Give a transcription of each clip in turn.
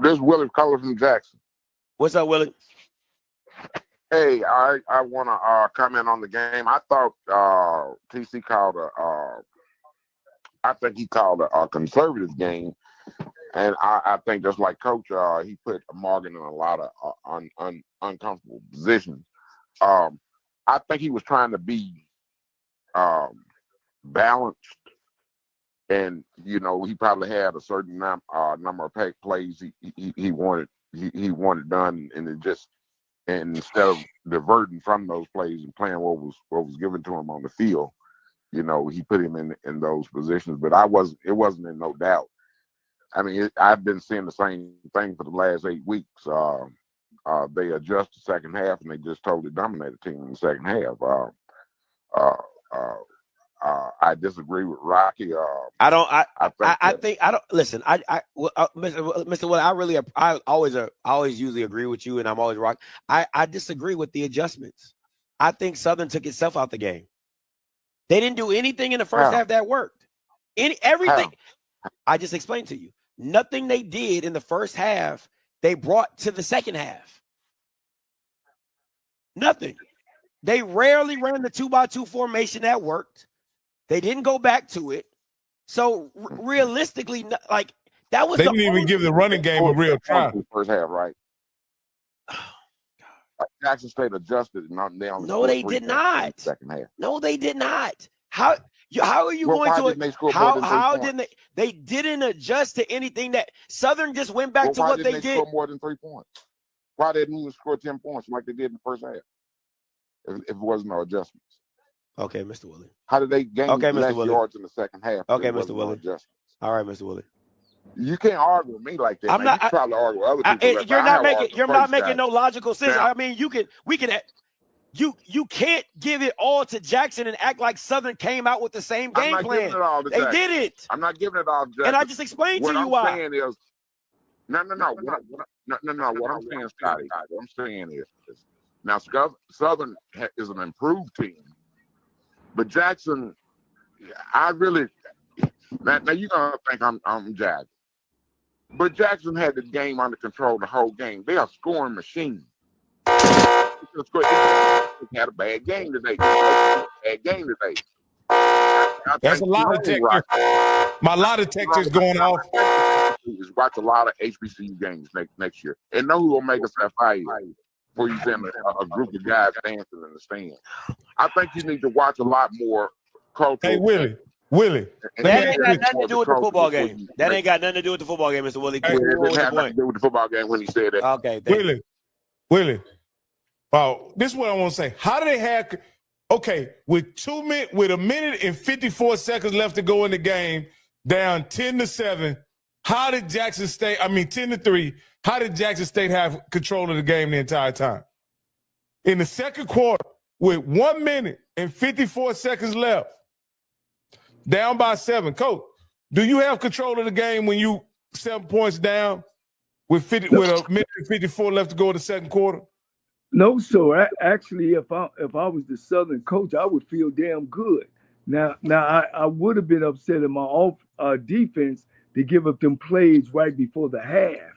This is Willie Color from Jackson. What's up, Willie? Hey, I want to comment on the game. I thought TC called I think he called a conservative game, and I think just like Coach, he put Morgan in a lot of uncomfortable positions. I think he was trying to be balanced, and he probably had a certain number of plays he wanted done, and it just. And instead of diverting from those plays and playing what was given to him on the field, he put him in those positions. But it wasn't in no doubt. I mean, I've been seeing the same thing for the last 8 weeks. They adjust the second half, and they just totally dominated the team in the second half. I disagree with Rocky. Listen. Mr. Will, I always usually agree with you, and I'm always Rocky. I disagree with the adjustments. I think Southern took itself out the game. They didn't do anything in the first half that worked. Everything. I just explained to you. Nothing they did in the first half they brought to the second half. Nothing. They rarely ran the 2-by-2 formation that worked. They didn't go back to it. So realistically, like that was. They didn't even give the running game a real try. First half, right? Jackson State adjusted. No, they did not. Second half. No, they did not. How are you going to? How didn't they? They didn't adjust to anything. That Southern just went back to what they did. Score more than 3 points. Why didn't they score 10 points like they did in the first half? If it wasn't no adjustments. Okay, Mr. Willie. How did they gain less yards in the second half? Okay, Mr. Willie. All right, Mr. Willie. You can't argue with me like that. I'm not. You probably argue with other people. You're not making no logical sense. Now, I mean, you can't give it all to Jackson and act like Southern came out with the same game plan. They didn't. I'm not giving it all to Jackson. And I just explained to you why. What I'm saying is, no. What I'm saying, Scotty, what I'm saying is, now Southern is an improved team. But Jackson, I really now you're gonna think I'm jacked. But Jackson had the game under control the whole game. They are a scoring machine. They had a bad game today. That's a lot of textures. My lot of textures going off. Watch a lot of HBCU games next year, and know who will make us that fight. Before you send a group of guys dancing in the stand. I think you need to watch a lot more cultural. Hey, Willie. That ain't got nothing to do with the football game. That ain't got nothing to do with the football game, Mr. Willie. It didn't have nothing to do with the football game when he said that. Okay, Willie. Oh, this is what I want to say. How do they have? Okay, with a minute and 54 seconds left to go in the game, down 10-7. How did Jackson State? 10-3. How did Jackson State have control of the game the entire time? In the second quarter, with 1 minute and 54 seconds left, down by 7. Coach, do you have control of the game when you 7 points down with a minute and 54 left to go in the second quarter? No, sir. Actually, if I was the Southern coach, I would feel damn good. Now I would have been upset in my defense to give up them plays right before the half.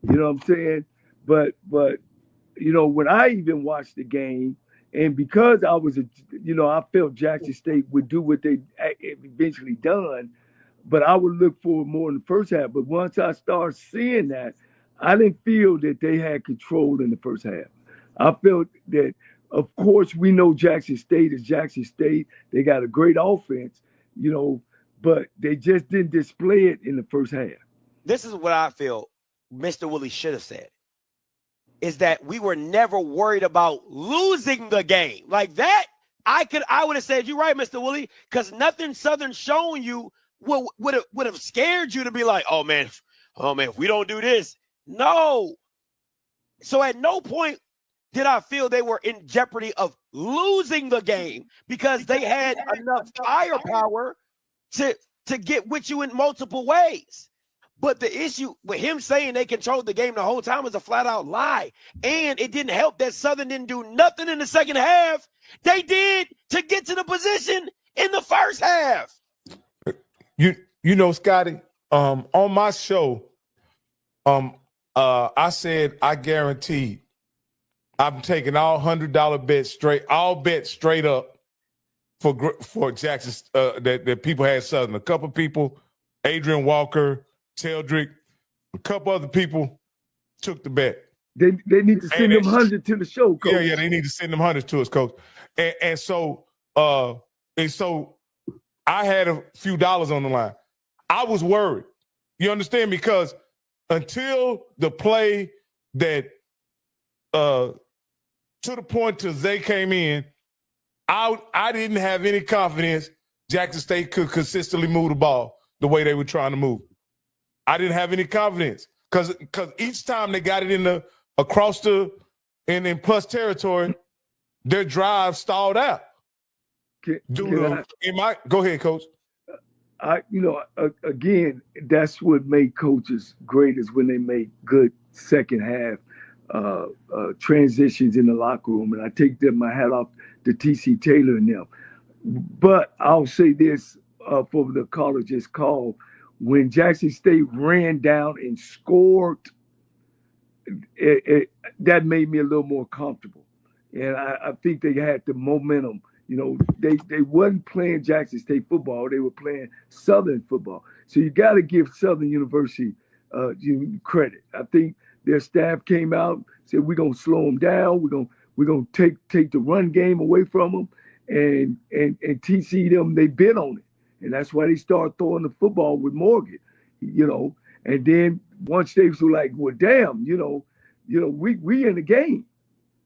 You know what I'm saying? But when I even watched the game, and because I was I felt Jackson State would do what they eventually done, but I would look for more in the first half. But once I started seeing that, I didn't feel that they had control in the first half. I felt that, of course, we know Jackson State is Jackson State. They got a great offense, but they just didn't display it in the first half. This is what I feel Mr. Willie should have said, is that we were never worried about losing the game. Like that, I would have said, you're right, Mr. Willie, because nothing Southern shown you would have scared you to be like, oh man, if we don't do this. No. So at no point did I feel they were in jeopardy of losing the game, because they had enough firepower to get with you in multiple ways. But the issue with him saying they controlled the game the whole time is a flat out lie. And it didn't help that Southern didn't do nothing in the second half. They did to get to the position in the first half. Scotty, on my show, I said I guarantee I'm taking all $100 bets straight up for Jackson that people had Southern. A couple people, Adrian Walker, Teldrick, a couple other people took the bet. They need to send them 100 to the show, Coach. Yeah, they need to send them 100 to us, Coach. And so I had a few dollars on the line. I was worried. You understand? Because until the play that to the point till Zay came in, I didn't have any confidence Jackson State could consistently move the ball the way they were trying to move. I didn't have any confidence because each time they got it in plus territory, their drive stalled out. Go ahead, Coach. Again, that's what made coaches great is when they make good second half transitions in the locker room, and I take my hat off to TC Taylor and them. But I'll say this for the college's call: when Jackson State ran down and scored, that made me a little more comfortable, and I think they had the momentum. You know, they wasn't playing Jackson State football; they were playing Southern football. So you got to give Southern University credit. I think their staff came out, said we're gonna slow them down. We're gonna take the run game away from them, and TC them. They bid on it, and that's why they started throwing the football with Morgan. You know, and then once they were like, well, damn, we in the game,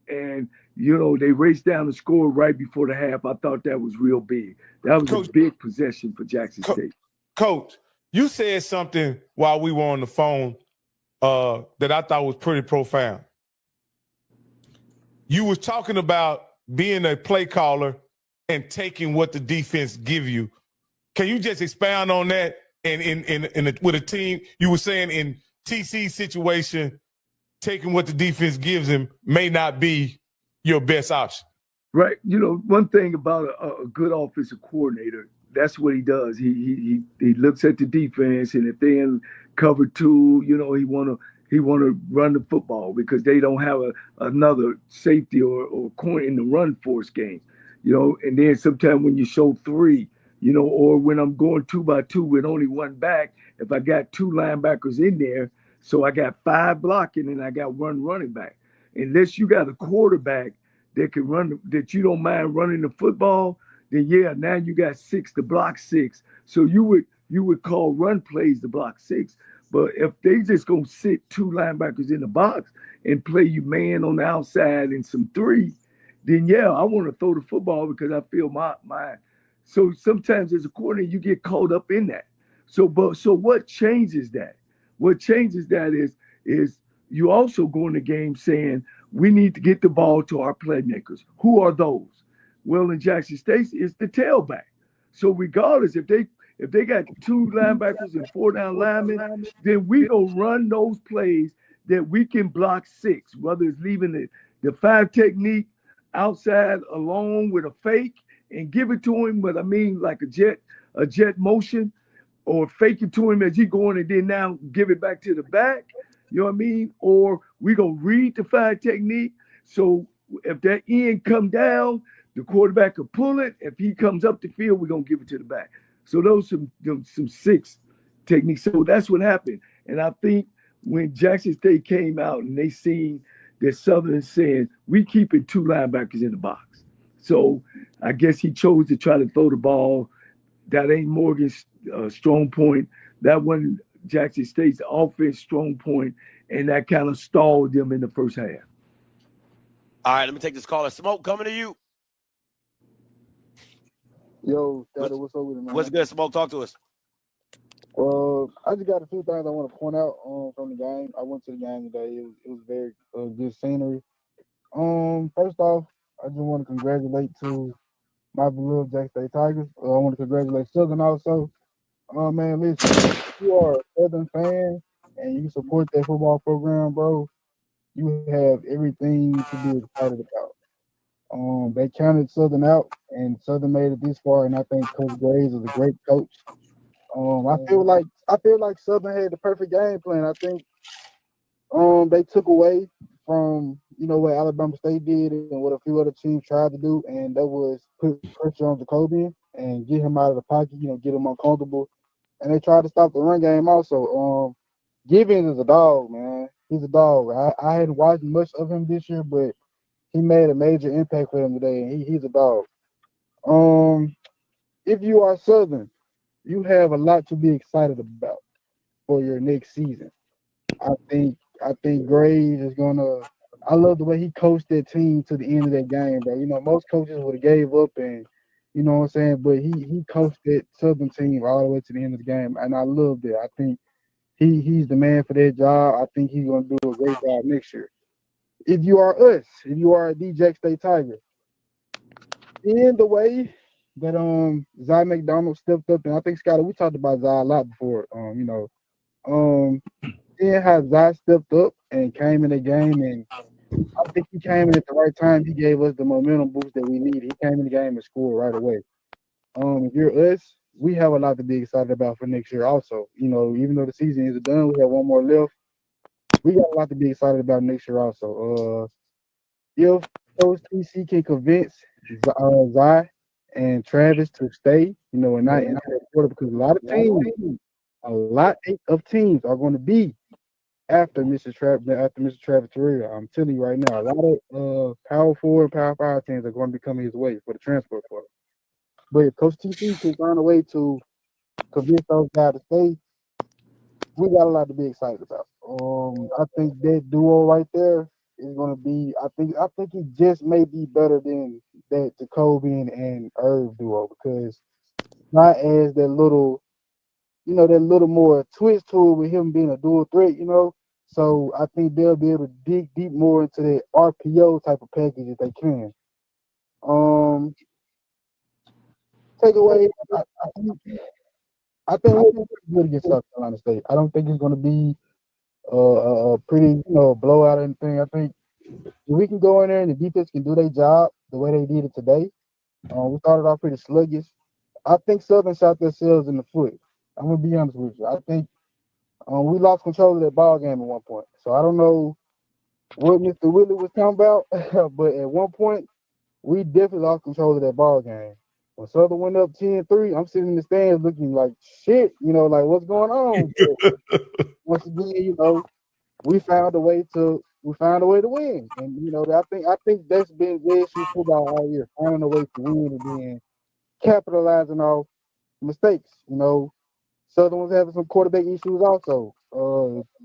and they raced down the score right before the half. I thought that was real big. That was Coach, a big possession for Jackson State. Coach, you said something while we were on the phone that I thought was pretty profound. You was talking about being a play caller and taking what the defense give you. Can you just expound on that? And with a team, you were saying in TC's situation, taking what the defense gives him may not be your best option. Right. One thing about a good offensive coordinator, that's what he does. He looks at the defense, and if they're in cover two, he want to run the football because they don't have another safety or corner in the run force game. And then sometimes when you show three, or when I'm going 2-by-2 with only one back, if I got two linebackers in there, so I got 5 blocking and I got 1 running back. Unless you got a quarterback that can run, that you don't mind running the football, then now you got 6 to block 6. So you would call run plays to block 6. But if they just gonna sit 2 linebackers in the box and play you man on the outside and some 3, then I want to throw the football because I feel my. So sometimes as a coordinator, you get caught up in that. So what changes that? What changes that is you also go in the game saying we need to get the ball to our playmakers. Who are those? Well, in Jackson State, it's the tailback. So regardless, if they got 2 linebackers and 4 down linemen, then we gonna run those plays that we can block 6, whether it's leaving the 5 technique outside alone with a fake and give it to him, but I mean like a jet motion, or fake it to him as he going and then now give it back to the back. You know what I mean? Or we gonna read the 5 technique. So if that end come down, the quarterback will pull it. If he comes up the field, we're gonna give it to the back. So those some 6 techniques. So that's what happened. And I think when Jackson State came out and they seen that Southern saying we keeping 2 linebackers in the box. So I guess he chose to try to throw the ball. That ain't Morgan's strong point. That wasn't Jackson State's offense strong point, and that kind of stalled them in the first half. All right, let me take this call. Smoke coming to you. Yo, Dada, what's up with it, man? What's good, Smoke? Talk to us. I just got a few things I want to point out from the game. I went to the game today. It was very good scenery. First off, I just want to congratulate to my beloved Jackson State Tigers. I want to congratulate Southern also. Man, listen, if you are a Southern fan and you support that football program, bro, you have everything to be excited about. They counted Southern out, and Southern made it this far, and I think Coach Graves is a great coach. I feel like Southern had the perfect game plan. I think They took away from, you know, what Alabama State did and what a few other teams tried to do, and that was put pressure on Jacoby and get him out of the pocket, you know, get him uncomfortable. And they tried to stop the run game also. Gibbons is a dog, man. He's a dog. I hadn't watched much of him this year, but he made a major impact for them today, and he's a dog. If you are Southern, you have a lot to be excited about for your next season. I think Graves is gonna. I love the way he coached that team to the end of that game, bro. You know, most coaches would have gave up, and you know what I'm saying, but he coached that Southern team all the way to the end of the game, and I love that. I think he's the man for that job. I think he's gonna do a great job next year. If you are us, if you are a DJ State Tiger, in the way that Zy McDonald stepped up, and I think Scotty, we talked about Zy a lot before. Seeing how Zy stepped up and came in the game, and I think he came in at the right time. He gave us the momentum boost that we needed. He came in the game and scored right away. If you're us, we have a lot to be excited about for next year also. You know, even though the season isn't done, we have one more left. We got a lot to be excited about next year also. If Coach TC can convince Zy and Travis to stay, you know, and not quarter, because a lot of teams are going to be after Mr. Travis career. I'm telling you right now, a lot of power 4 and power 5 teams are going to be coming his way for the transfer portal. But if Coach TC can find a way to convince those guys to stay, we got a lot to be excited about. I think that duo right there is going to be. I think it just may be better than that Jacoby and Irv duo, because not as that little, you know, that little more twist to it with him being a dual threat, you know. So I think they'll be able to dig deep more into that RPO type of package if they can. Take away. I think we'll be good against South Carolina State. I don't think it's going to be a pretty, you know, blowout or anything. I think if we can go in there and the defense can do their job the way they did it today. We started off pretty sluggish. I think Southern shot themselves in the foot. I'm gonna be honest with you. I think we lost control of that ball game at one point. So I don't know what Mr. Willie was talking about, but at one point we definitely lost control of that ball game. When Southern went up 10-3, I'm sitting in the stands looking like shit, you know, like what's going on? Once again, you know, we found a way to win. And you know, I think that's been JSU football all year, finding a way to win and then capitalizing off mistakes. You know, Southern was having some quarterback issues also.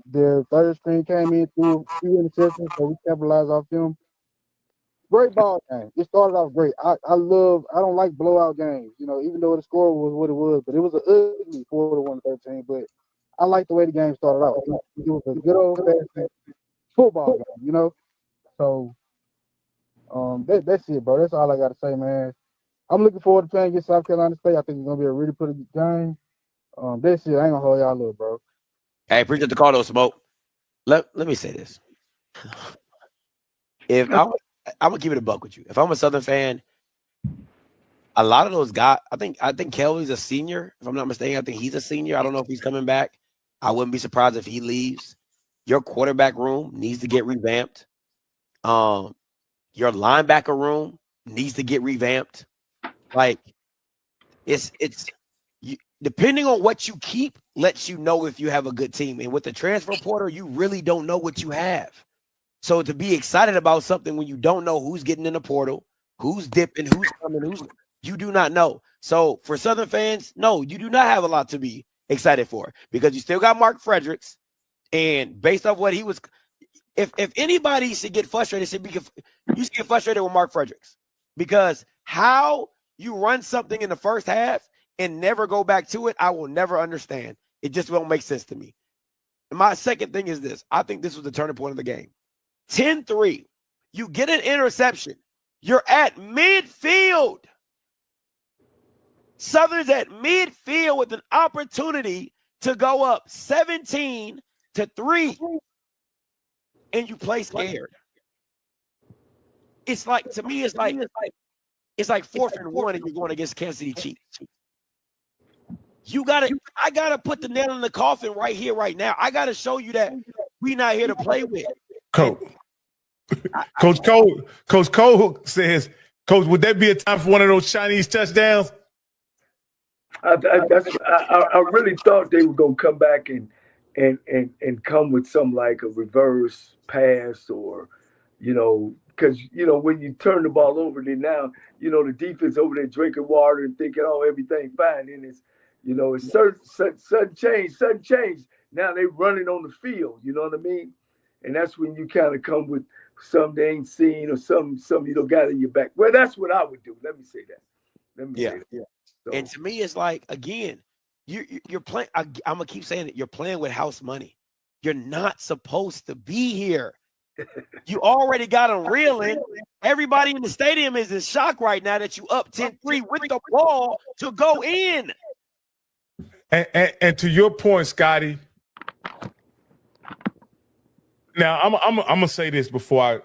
Their third string came in through a few interceptions, so we capitalized off them. Great ball game. It started off great. I don't like blowout games, you know, even though the score was what it was, but it was an ugly 41-13. But I like the way the game started out. It was a good old fashioned football game, you know. So that's it, bro. That's all I gotta say, man. I'm looking forward to playing against South Carolina State. I think it's gonna be a really pretty good game. That's it. I ain't gonna hold y'all up, bro. Hey, appreciate the call though, Smoke. Let me say this. If I'm gonna keep it a buck with you. If I'm a Southern fan, a lot of those guys, I think Kelly's a senior, if I'm not mistaken. I think he's a senior. I don't know if he's coming back. I wouldn't be surprised if he leaves. Your quarterback room needs to get revamped. Your linebacker room needs to get revamped. Like it's depending on what you keep, lets you know if you have a good team. And with the transfer portal, you really don't know what you have. So to be excited about something when you don't know who's getting in the portal, who's dipping, who's coming, you do not know. So for Southern fans, no, you do not have a lot to be excited for, because you still got Mark Fredericks, and based off what he was, if anybody should get frustrated, you should get frustrated with Mark Fredericks, because how you run something in the first half and never go back to it, I will never understand. It just won't make sense to me. And my second thing is this. I think this was the turning point of the game. 10-3. You get an interception. You're at midfield. Southern's at midfield with an opportunity to go up 17-3, and you play scared. It's like, to me, it's like 4th and 1 and you're going against Kansas City Chiefs. I gotta put the nail in the coffin right here, right now. I gotta show you that we not here to play with. Coach Cole says, Coach, would that be a time for one of those Chinese touchdowns? I really thought they were gonna come back and come with some like a reverse pass, or because when you turn the ball over, then now the defense over there drinking water and thinking, oh, everything fine, and it's it's sudden change. Now they running on the field, you know what I mean? And that's when you kind of come with something they ain't seen, or something you don't got in your back. Well, that's what I would do. Let me say that. Yeah. So, and to me, it's like, again, you're playing. I'm gonna keep saying it. You're playing with house money. You're not supposed to be here. You already got them reeling. Everybody in the stadium is in shock right now that you up 10-3 with the ball to go in. And to your point, Scotty. Now I'm gonna say this before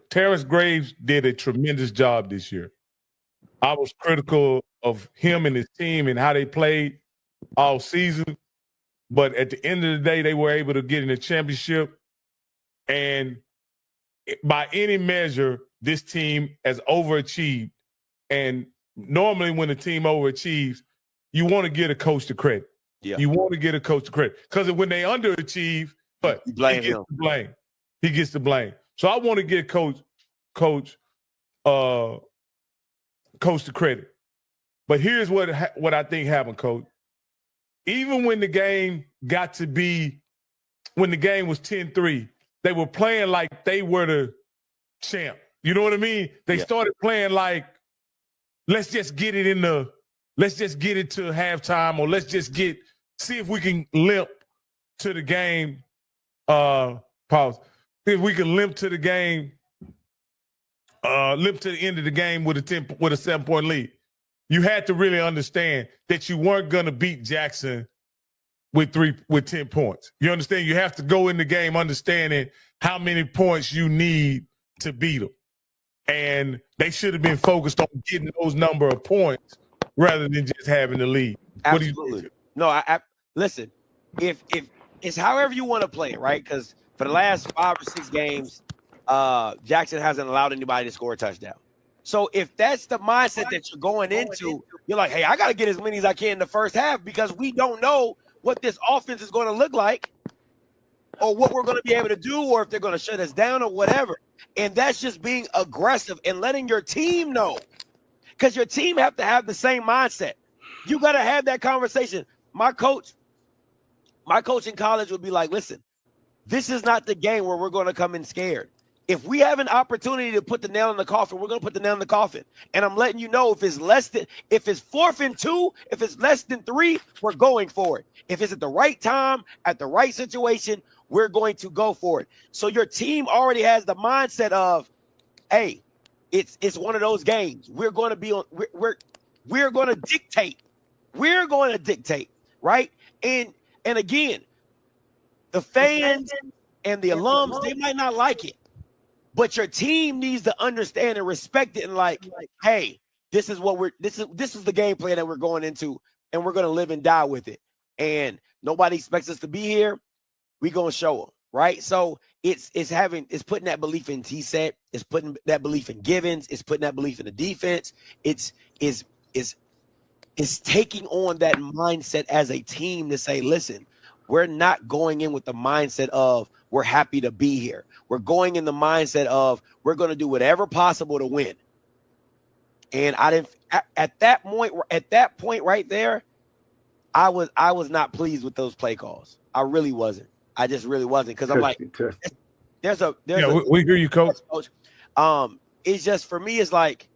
Terrence Graves did a tremendous job this year. I was critical of him and his team and how they played all season, but at the end of the day, they were able to get in the championship. And by any measure, this team has overachieved. And normally, when a team overachieves, you want to get a coach the credit. Yeah. You want to get a coach the credit, because when they underachieve, but he gets the blame. He gets the blame. So I want to get coach the credit. But here's what I think happened, Coach. Even when the game got to be, when the game was 10-3, they were playing like they were the champ. You know what I mean? They started playing like, let's just get it to halftime, or let's just see if we can limp to the game. Pause. If we can limp to the game, limp to the end of the game with a 7-point lead. You had to really understand that you weren't going to beat Jackson with 10 points. You understand? You have to go in the game understanding how many points you need to beat them. And they should have been focused on getting those number of points rather than just having the lead. Absolutely. What do you think? No, I listen, if it's however you want to play it, right? Because for the last 5 or 6 games, Jackson hasn't allowed anybody to score a touchdown. So if that's the mindset that you're going into, you're like, hey, I got to get as many as I can in the first half, because we don't know what this offense is going to look like, or what we're going to be able to do, or if they're going to shut us down or whatever. And that's just being aggressive and letting your team know, because your team have to have the same mindset. You got to have that conversation. My coach in college would be like, listen, this is not the game where we're going to come in scared. If we have an opportunity to put the nail in the coffin, we're going to put the nail in the coffin. And I'm letting you know, if it's 4th and 2, if it's less than 3, we're going for it. If it's at the right time, at the right situation, we're going to go for it. So your team already has the mindset of, hey, it's one of those games. We're going to be on. We're going to dictate. We're going to dictate, right? And again, the fans and the alums, they might not like it, but your team needs to understand and respect it, and like, hey, this is the game plan that we're going into, and we're going to live and die with it. And nobody expects us to be here. We're going to show them, right? So it's putting that belief in T-Set. It's putting that belief in Givens. It's putting that belief in the defense. It's taking on that mindset as a team to say, listen, we're not going in with the mindset of we're happy to be here. We're going in the mindset of we're going to do whatever possible to win. And at that point right there, I was not pleased with those play calls. I really wasn't. I just really wasn't, because I'm like, we hear you, coach. It's just, for me, it's like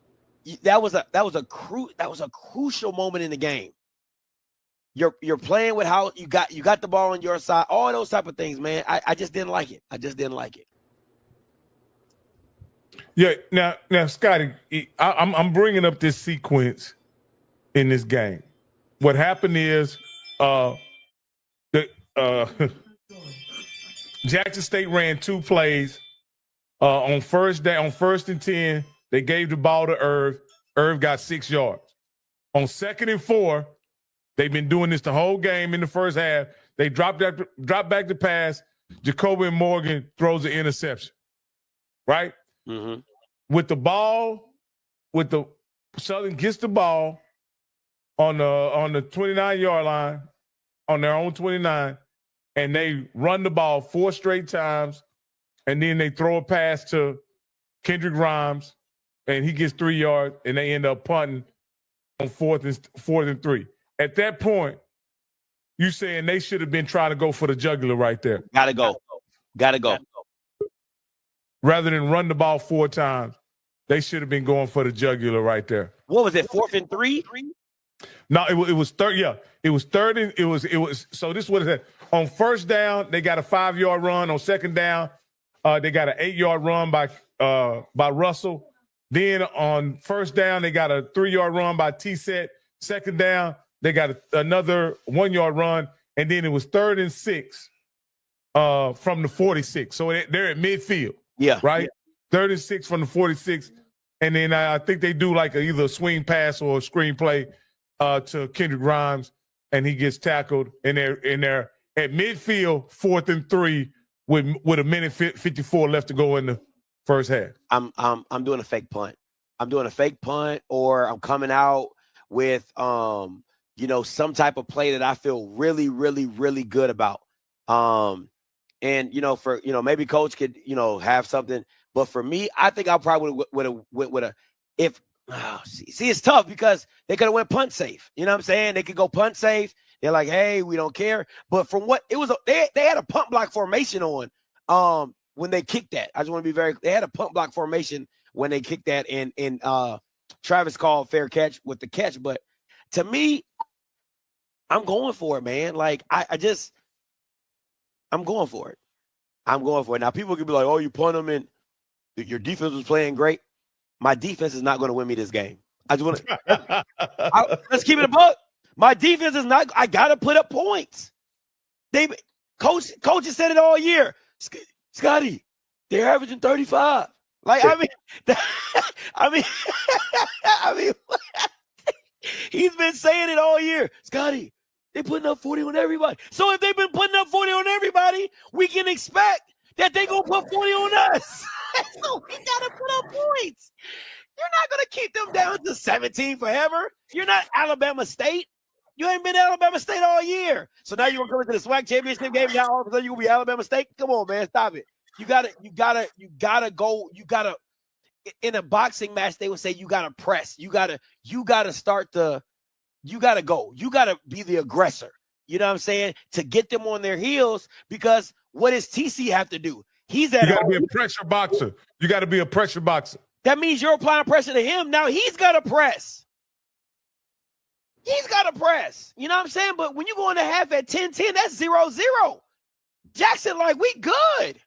that was a crucial moment in the game. You're playing with how you got the ball on your side, all those type of things, man. I just didn't like it. I just didn't like it. Yeah. Now, Scotty, I'm bringing up this sequence in this game. What happened is, Jackson State ran 2 plays on first and 10. They gave the ball to Irv. Irv got 6 yards. On 2nd and 4, they've been doing this the whole game in the first half. They dropped back the pass. Jacoby Morgan throws an interception, right? Mm-hmm. With the Southern gets the ball on the 29-yard line, on their own 29, and they run the ball 4 straight times, and then they throw a pass to Kendrick Grimes, and he gets 3 yards, and they end up punting on 4th and 3. At that point, you saying they should have been trying to go for the jugular right there. Gotta go. Rather than run the ball 4 times, they should have been going for the jugular right there. What was it, 4th and 3? No, it was third. Yeah, it was third. And it was. So this is what it said. On first down, they got a 5-yard run. On second down, they got an 8-yard run by Russell. Then on first down, they got a 3-yard run by T-Set. Second down, they got another 1-yard run, and then it was 3rd and 6 from the 46. So they're at midfield. Yeah. Right? Yeah. 3rd and 6 from the 46. And then I think they do like either a swing pass or a screen play to Kendrick Grimes, and he gets tackled. And they're at midfield, 4th and 3 with a minute 54 left to go in the first half. I'm doing a fake punt. Or I'm coming out with some type of play that I feel really, really, really good about. And maybe coach could have something, but for me, I think I probably would have went with it's tough because they could have went punt safe. You know what I'm saying? They could go punt safe. They're like, hey, we don't care. But from what it was, they had a punt block formation on when they kicked that. I just want to be they had a punt block formation when they kicked that, and Travis called fair catch with the catch. But to me, I'm going for it, man. Like I'm going for it. Now people could be like, oh, you punt them and your defense was playing great. My defense is not going to win me this game. I just want to let's keep it a buck. My defense is not. I got to put up points. Coach has said it all year. Scotty, they're averaging 35. Like I mean, he's been saying it all year. Scotty, they're putting up 40 on everybody. So if they've been putting up 40 on everybody, we can expect that they're going to put 40 on us. So we got to put up points. You're not going to keep them down to 17 forever. You're not Alabama State. You ain't been Alabama State all year. So now you're going to come into the SWAC championship game. Now all of a sudden you're going to be Alabama State. Come on, man. Stop it. You gotta go. You gotta, in a boxing match, they would say you gotta press. You gotta go. You gotta be the aggressor. You know what I'm saying? To get them on their heels, because what does TC have to do? You gotta be a pressure boxer. You gotta be a pressure boxer. That means you're applying pressure to him. Now he's gotta press. You know what I'm saying? But when you go in the half at 10-10, that's 0-0. Jackson, like, we good.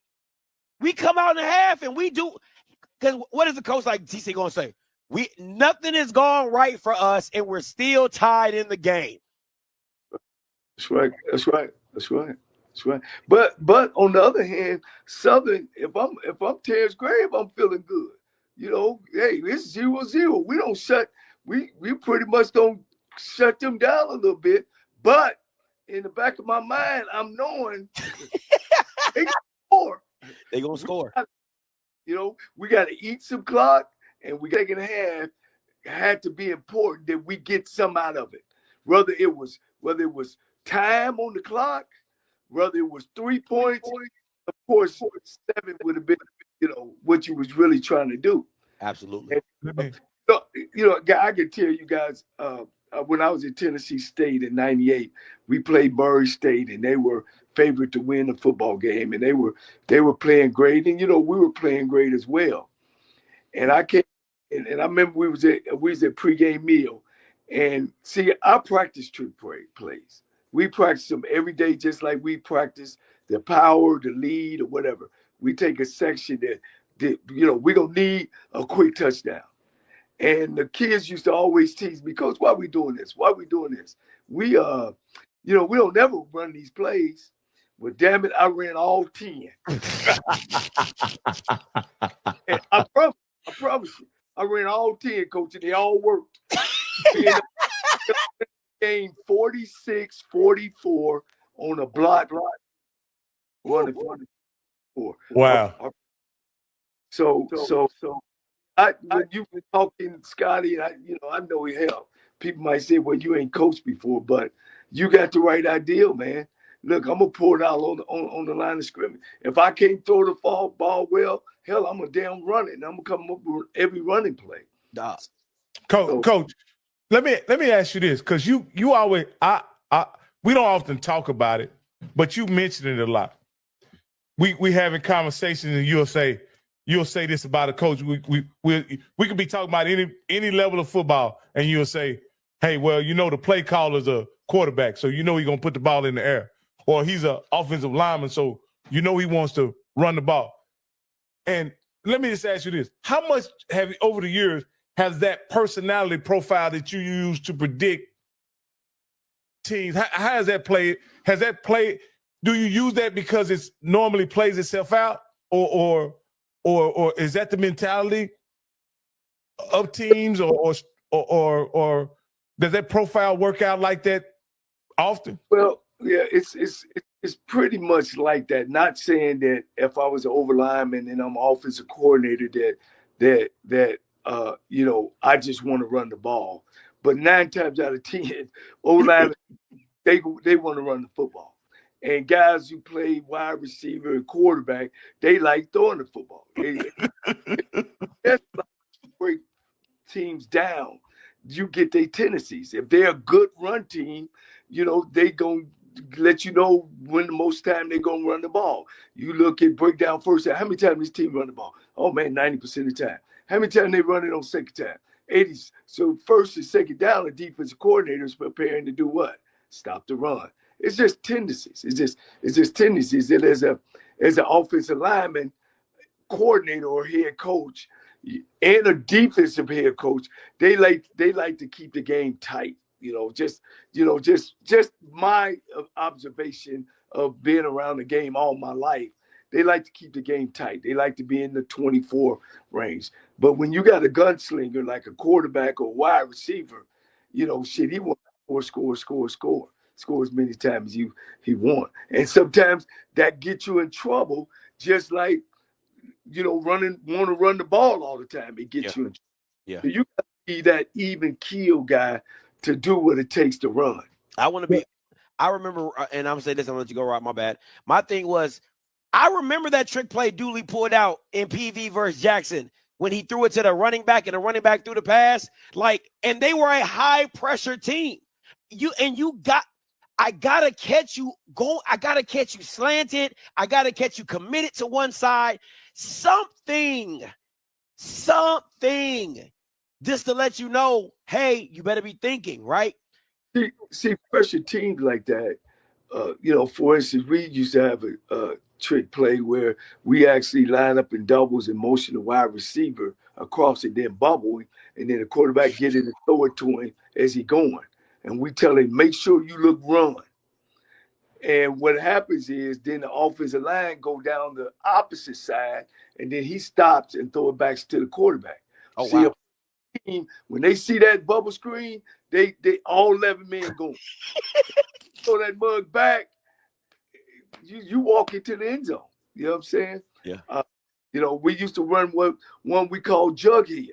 We come out in the half and we do, because what is the coach like TC going to say? Nothing is going right for us and we're still tied in the game. That's right. But on the other hand, Southern, if I'm Terrence Grave, I'm feeling good. Hey, it's 0-0. We pretty much don't shut them down a little bit. But in the back of my mind, I'm knowing they score. They're going to score. We got to eat some clock, and we got to had to be important that we get some out of it. Whether it was time on the clock, whether it was 3 points, of course, 7 would have been, what you was really trying to do. Absolutely. And, I can tell you guys, when I was at Tennessee State in '98, we played Murray State, and they were favored to win the football game, and they were playing great, and we were playing great as well. And I remember we was at pregame meal, and see, I practice trick plays. We practice them every day, just like we practice the power, the lead, or whatever. We take a section that we don't need a quick touchdown. And the kids used to always tease me, Coach, why we doing this? We don't never run these plays. But damn it, I ran all 10. And I promise you, I ran all 10, Coach, and they all worked. Game 46-44 on a block. running for. Wow. So when you were talking, Scotty, I know he helped. People might say, well, you ain't coached before, but you got the right idea, man. Look, I'm gonna pour it out on the line of scrimmage. If I can't throw the ball well, hell, I'm a damn run it. And I'm gonna come up with every running play. Coach, let me ask you this, because you always we don't often talk about it, but you mention it a lot. We having conversations and you'll say this about a coach. We could be talking about any level of football, and you'll say, hey, well, the play caller's a quarterback, so he's gonna put the ball in the air. Or he's an offensive lineman, so he wants to run the ball. And let me just ask you this. How much over the years, has that personality profile that you use to predict teams, how has that played? Do you use that because it normally plays itself out? Or is that the mentality of teams, or does that profile work out like that often? Well, yeah, it's pretty much like that. Not saying that if I was an overlineman and I'm offensive coordinator that I just want to run the ball. But 9 times out of 10, O-linemen, they want to run the football. And guys who play wide receiver and quarterback, they like throwing the football. That's like break teams down. You get their tendencies. If they're a good run team, they going to let you know when the most time they're going to run the ball. You look at breakdown first. How many times this team run the ball? Oh, man, 90% of the time. How many times they run it on second time? 80s. So first and second down, the defensive coordinator is preparing to do what? Stop the run. It's just tendencies. It's just tendencies that as an offensive lineman, coordinator or head coach, and a defensive head coach, they like to keep the game tight. Just my observation of being around the game all my life. They like to keep the game tight. They like to be in the 24 range. But when you got a gunslinger like a quarterback or wide receiver, he wants to score as many times as he wants. And sometimes that gets you in trouble, just like, want to run the ball all the time. It gets you in trouble. Yeah. So you got to be that even keel guy to do what it takes to run. I remember, and I'm going to say this, I'm going to let you go, Rob, my bad. My thing was, I remember that trick play Dooley pulled out in PV versus Jackson when he threw it to the running back and the running back threw the pass. And they were a high pressure team. I gotta catch you slanted. I gotta catch you committed to one side. Something just to let you know, hey, you better be thinking, right? See, pressure teams like that. For instance, we used to have a trick play where we actually line up in doubles and motion the wide receiver across and then bubble, and then the quarterback get it and throw it to him as he going. And we tell him, make sure you look run. And what happens is then the offensive line go down the opposite side, and then he stops and throw it back to the quarterback. Oh, wow. When they see that bubble screen, they all 11 men go. Throw that mug back, you walk into the end zone. You know what I'm saying? Yeah. We used to run one we call jughead.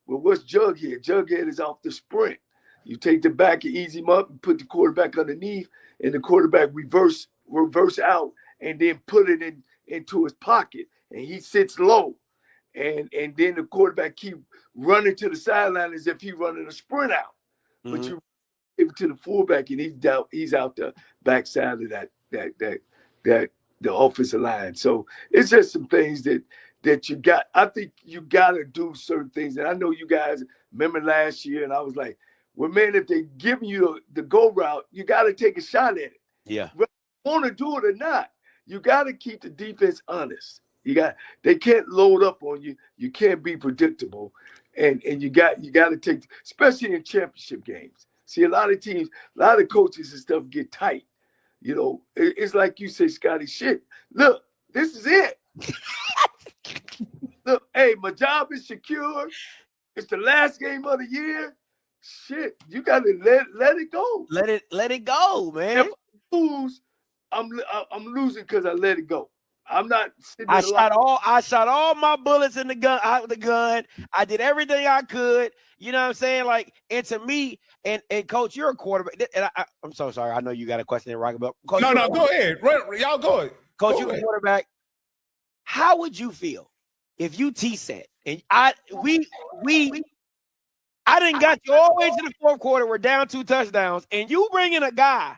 Well, what's jughead? Jughead is off the sprint. You take the back and ease him up and put the quarterback underneath, and the quarterback reverse out and then put it into his pocket, and he sits low. And then the quarterback keep running to the sideline as if he's running a sprint out. Mm-hmm. But you give it to the fullback, and he's out the backside of that the offensive line. So it's just some things that you got. I think you got to do certain things. And I know you guys remember last year, and I was like, well, man, if they giving you the go route, you got to take a shot at it. Yeah. Whether you want to do it or not, you got to keep the defense honest. They can't load up on you. You can't be predictable, and you got to take, especially in championship games. See, a lot of teams, a lot of coaches and stuff get tight. It's like you say, Scotty. Shit, look, this is it. Look, hey, my job is secure. It's the last game of the year. Shit, you got to let it go. Let it go, man. If I lose, I'm losing because I let it go. I'm not sitting I there shot all my bullets in the gun out of the gun. I did everything I could. You know what I'm saying? Like, and to me, and Coach, you're a quarterback. And I'm so sorry. I know you got a question in Rocky, but Coach, No, go ahead. Y'all go ahead. Coach, you're a quarterback. How would you feel if you T-set and I didn't got you all the way to the fourth quarter, we're down 2 touchdowns, and you bring in a guy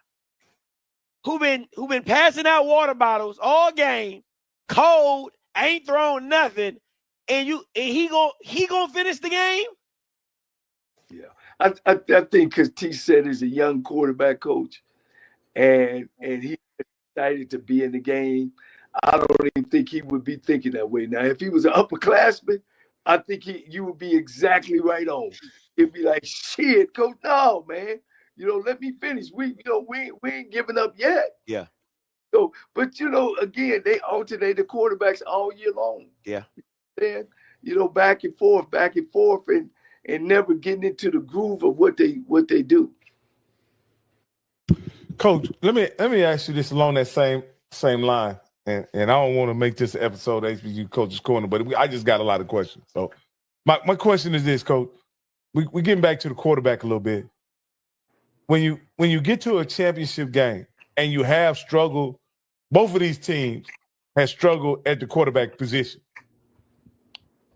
who been passing out water bottles all game, cold, ain't thrown nothing, and he gonna finish the game? Yeah, I think because T said is a young quarterback coach, and he's excited to be in the game. I don't even think he would be thinking that way. Now, if he was an upperclassman, I think you would be exactly right on. It'd be like, shit, coach, no, man. Let me finish. We ain't giving up yet. Yeah. So, but again, they alternate the quarterbacks all year long. Yeah. And back and forth, and never getting into the groove of what they do. Coach, let me ask you this along that same line, and I don't want to make this episode of HBCU Coach's Corner, but I just got a lot of questions. So my question is this, Coach. We're getting back to the quarterback a little bit. When you get to a championship game and you have struggled, both of these teams have struggled at the quarterback position.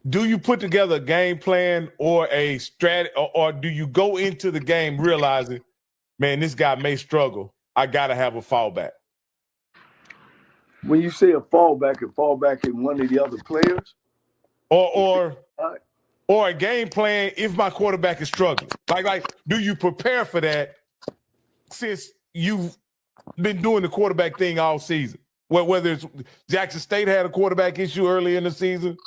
Do you put together a game plan or a strategy, or do you go into the game realizing, man, this guy may struggle, I got to have a fallback? When you say a fallback in one of the other players? Or a game plan if my quarterback is struggling. Like, do you prepare for that since you've been doing the quarterback thing all season? Whether it's Jackson State had a quarterback issue early in the season,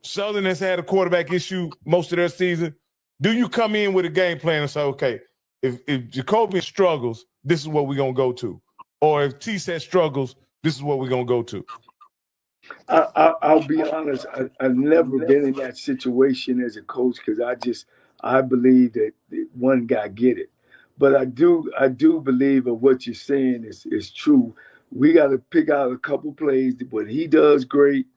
Southern has had a quarterback issue most of their season. Do you come in with a game plan and say, okay, if Jacoby struggles, this is what we're going to go to? Or if T-Set struggles, this is what we're going to go to? I'll be honest. I've never been in that situation as a coach because I believe that one guy get it. But I do believe that what you're saying is true. We got to pick out a couple plays what he does great,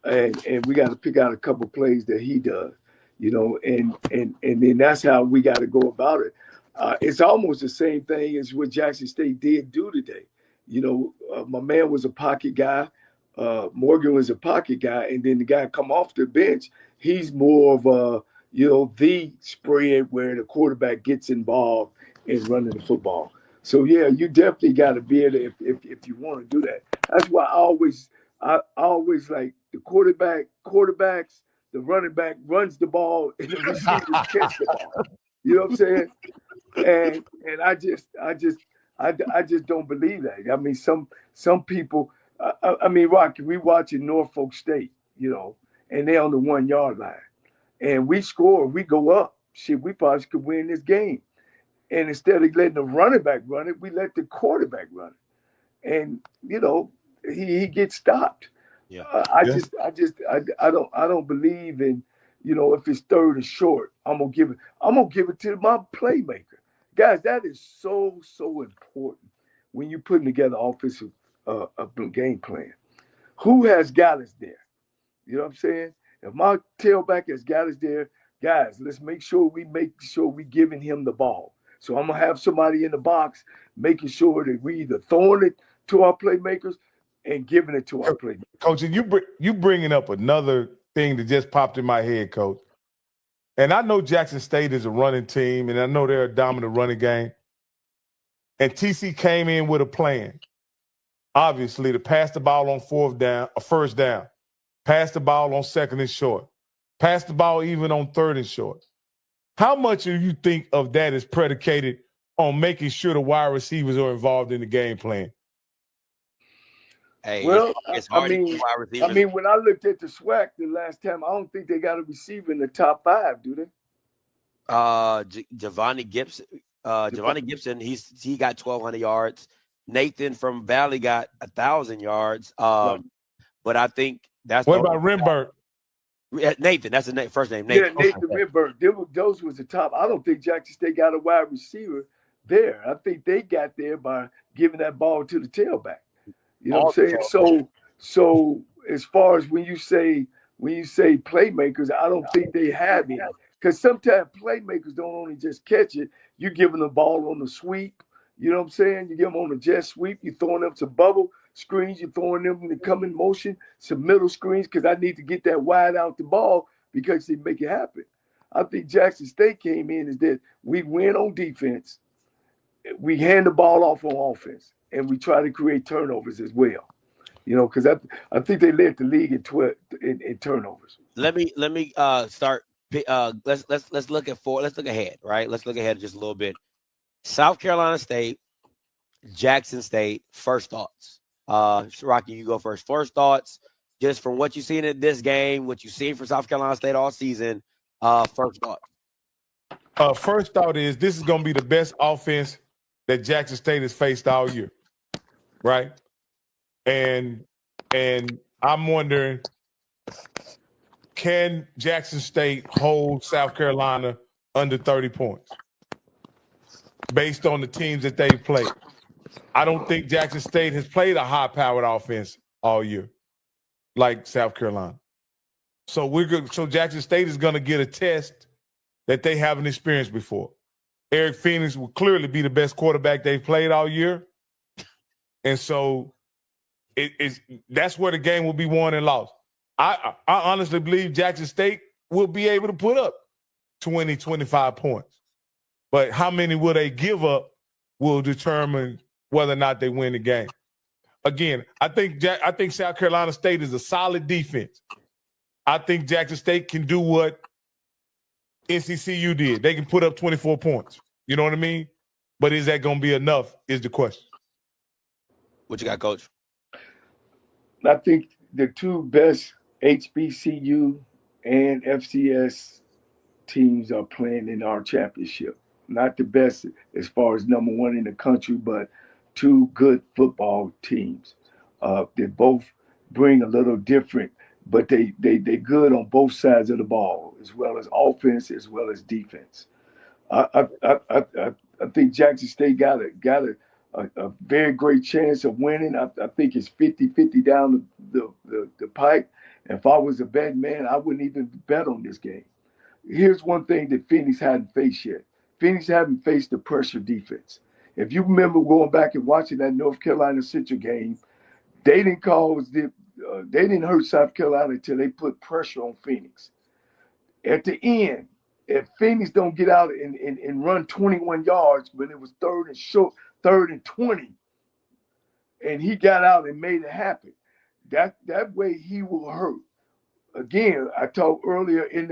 and we got to pick out a couple plays that he does. And then that's how we got to go about it. It's almost the same thing as what Jackson State did do today. My man was a pocket guy. Morgan was a pocket guy, and then the guy come off the bench, he's more of a, the spread where the quarterback gets involved in running the football. So yeah, you definitely got to be able to, if you want to do that. That's why I always like the quarterbacks, the running back runs the ball and the receivers catch the ball. You know what I'm saying? And I just don't believe that. I mean, some people. I mean, Rocky, we watching Norfolk State, and they're on the 1 yard line, and we score, we go up. Shit, we probably could win this game. And instead of letting the running back run it, we let the quarterback run it, and he gets stopped. Yeah. I don't believe in, if it's third and short, I'm gonna give it to my playmaker, guys. That is so important when you're putting together offensive. A game plan. Who has got us there? You know what I'm saying? If my tailback has got us there, guys, let's make sure we giving him the ball. So I'm gonna have somebody in the box making sure that we either throwing it to our playmakers and giving it to our playmakers. Coach, and you bringing up another thing that just popped in my head, Coach. And I know Jackson State is a running team, and I know they're a dominant running game. And TC came in with a plan. Obviously, to pass the ball on first down, pass the ball on second and short, pass the ball even on third and short. How much do you think of that is predicated on making sure the wide receivers are involved in the game plan? Hey, well, it's hard to keep wide receivers. I mean, when I looked at the SWAC the last time, I don't think they got a receiver in the top 5, do they? Giovanni Gibson. He got 1,200 yards. Nathan from Valley got 1,000 yards. But I think that's what about Renberg? Nathan, that's the first name. Nathan. Yeah, Nathan Renberg. Those was the top. I don't think Jackson State got a wide receiver there. I think they got there by giving that ball to the tailback. You know what I'm saying? So as far as when you say playmakers, I don't think they have any. Because sometimes playmakers don't only just catch it. You giving the ball on the sweep. You know what I'm saying? You give them on the jet sweep. You throwing them some bubble screens. You throwing them to come in motion. Some middle screens because I need to get that wide out the ball because they make it happen. I think Jackson State came in is that we win on defense. We hand the ball off on offense, and we try to create turnovers as well. You know, because I think they led the league in turnovers. Let me start. Let's look ahead, right? Let's look ahead just a little bit. South Carolina State, Jackson State. First thoughts. Rocky, you go first. First thoughts, just from what you've seen in this game, what you've seen from South Carolina State all season. First thought. First thought is this is going to be the best offense that Jackson State has faced all year, right? And I'm wondering, can Jackson State hold South Carolina under 30 points based on the teams that they've played? I don't think Jackson State has played a high-powered offense all year like South Carolina. So So Jackson State is going to get a test that they haven't experienced before. Eric Phoenix will clearly be the best quarterback they've played all year, and so that's where the game will be won and lost. I honestly believe Jackson State will be able to put up 20, 25 points. But how many will they give up will determine whether or not they win the game. Again, I think South Carolina State is a solid defense. I think Jackson State can do what NCCU did. They can put up 24 points. You know what I mean? But is that going to be enough is the question. What you got, Coach? I think the two best HBCU and FCS teams are playing in our championship. Not the best as far as number one in the country, but two good football teams. They both bring a little different, but they good on both sides of the ball, as well as offense as well as defense. I think Jackson State got a very great chance of winning. I think it's 50-50 down the pipe. If I was a betting man, I wouldn't even bet on this game. Here's one thing that Phoenix hadn't faced yet. Phoenix haven't faced the pressure defense. If you remember going back and watching that North Carolina Central game, they didn't hurt South Carolina until they put pressure on Phoenix. At the end, if Phoenix don't get out and run 21 yards when it was third and 20, and he got out and made it happen, that way he will hurt. Again, I talked earlier in